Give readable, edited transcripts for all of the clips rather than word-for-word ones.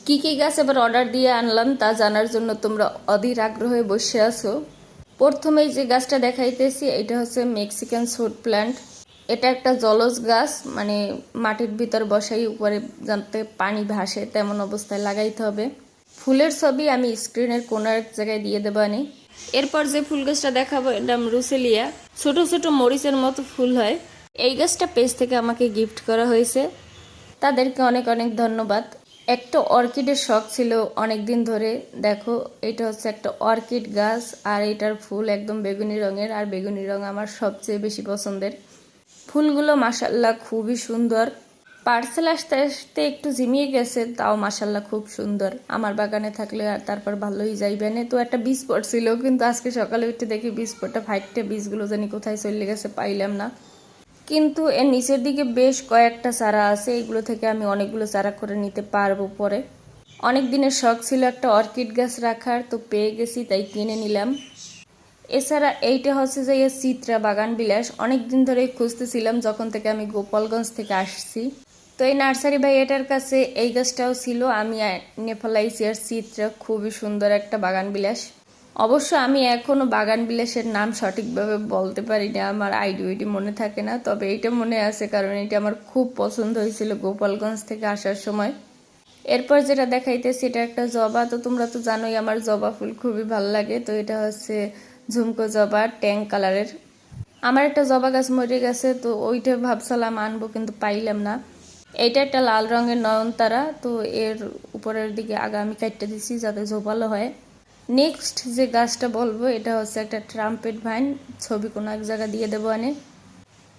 কি কি গাছ এবার অর্ডার দিয়ে আনলাম তা জানার জন্য তোমরা অধীর আগ্রহে বসে আছো। প্রথমেই যে গাছটা দেখাইতেছি এটা হচ্ছে মেক্সিকান সুট প্ল্যান্ট। এটা একটা জলজ গাছ, মানে মাটির ভিতর বসাই উপরে যাতে পানি ভাসে তেমন অবস্থায় লাগাইতে হবে। ফুলের ছবি আমি স্ক্রিনের কোনার এক জায়গায় দিয়ে দেবানি। এরপর যে ফুল গাছটা দেখাবো এটা রুসেলিয়া, ছোট ছোট মরিচের মতো ফুল হয়। এই গাছটা পেজ থেকে আমাকে গিফট করা হয়েছে, তাদেরকে অনেক অনেক ধন্যবাদ। একটা অর্কিডের শখ ছিল অনেক দিন ধরে। দেখো এটা হচ্ছে একটা অর্কিড গাছ, আর এটার ফুল একদম বেগুনি রঙের, আর বেগুনি রং আমার সবচেয়ে বেশি পছন্দের। ফুলগুলো মাশাল্লাহ খুবই সুন্দর। পার্সেল আসতে আসতে একটু ঝিমিয়ে গেছে, তাও মাশাল্লাহ খুব সুন্দর। আমার বাগানে থাকলে আর তারপর ভালোই যাইবেনে। তো একটা বীজ পড়ছিল, কিন্তু আজকে সকালে উঠে দেখি বীজ পড়টা ফাইটটা, বীজগুলো জানি কোথায় চলে গেছে, পাইলাম না। কিন্তু এর নিচের দিকে বেশ কয়েকটা চারা আছে, এগুলো থেকে আমি অনেকগুলো চারা করে নিতে পারবো পরে। অনেক দিনের শখ ছিল একটা অর্কিড গাছ রাখার, তো পেয়ে গেছি তাই কিনে নিলাম। এছাড়া এইটা হচ্ছে যে চিত্রা বাগান বিলাস, অনেক দিন ধরেই খুঁজতেছিলাম যখন থেকে আমি গোপালগঞ্জ থেকে আসছি। তো এই নার্সারি ভাই এটার কাছে এই গাছটাও ছিল, আমি নেফালাইছি। আর চিত্রা খুবই সুন্দর একটা বাগান বিলাস। অবশ্য আমি এখনো বাগান বিলাসের নাম সঠিকভাবে বলতে পারি না, আমার আইডিয়াটি মনে থাকে না। তবে এইটা মনে আছে কারণ এটা আমার খুব পছন্দ হয়েছিল গোপালগঞ্জ থেকে আসার সময়। এরপর যেটা দেখাইতেছি এটা একটা জবা। তো তোমরা তো জানোই আমার জবা ফুল খুবই ভালো লাগে। তো এটা হচ্ছে ঝুমকো জবা, ট্যাঙ্ক কালারের। আমার একটা জবা গাছ মরে গেছে, তো ওইটা ভাবছিলাম আনবো কিন্তু পাইলাম না। এইটা একটা লাল রঙের নয়নতারা, তো এর উপরের দিকে আগা আমি কাটতে দিছি যাতে ঝোপালো হয়। নেক্সট যে গাছটা বলবো এটা হচ্ছে একটা ট্রাম্পেট ভাইন, ছবি কোনো এক জায়গা দিয়ে দেবো আনে।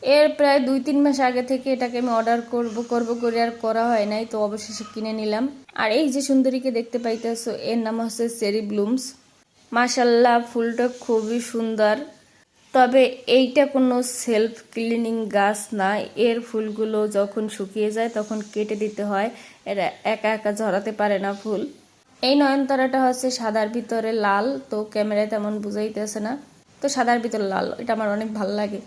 এর প্রায় 2-3 মাস আগে থেকে এটাকে আমি অর্ডার করব করে আর করা হয় নাই, তো অবশেষে কিনে নিলাম। আর এই যে সুন্দরীকে দেখতে পাইতেছো এর নাম হচ্ছে চেরি ব্লুমস। মাশাল্লাহ ফুলটা খুবই সুন্দর। তবে এইটা কোনো সেলফ ক্লিনিং গাছ না, এর ফুলগুলো যখন শুকিয়ে যায় তখন কেটে দিতে হয়, এরা একা একা ঝরাতে পারে না ফুল। এই নয়নতারাটা হচ্ছে সাদার ভিতরে লাল, তো ক্যামেরায় তেমন বুঝাইতেছে না। তো সাদার ভিতরে লাল, এটা আমার অনেক ভালো লাগে।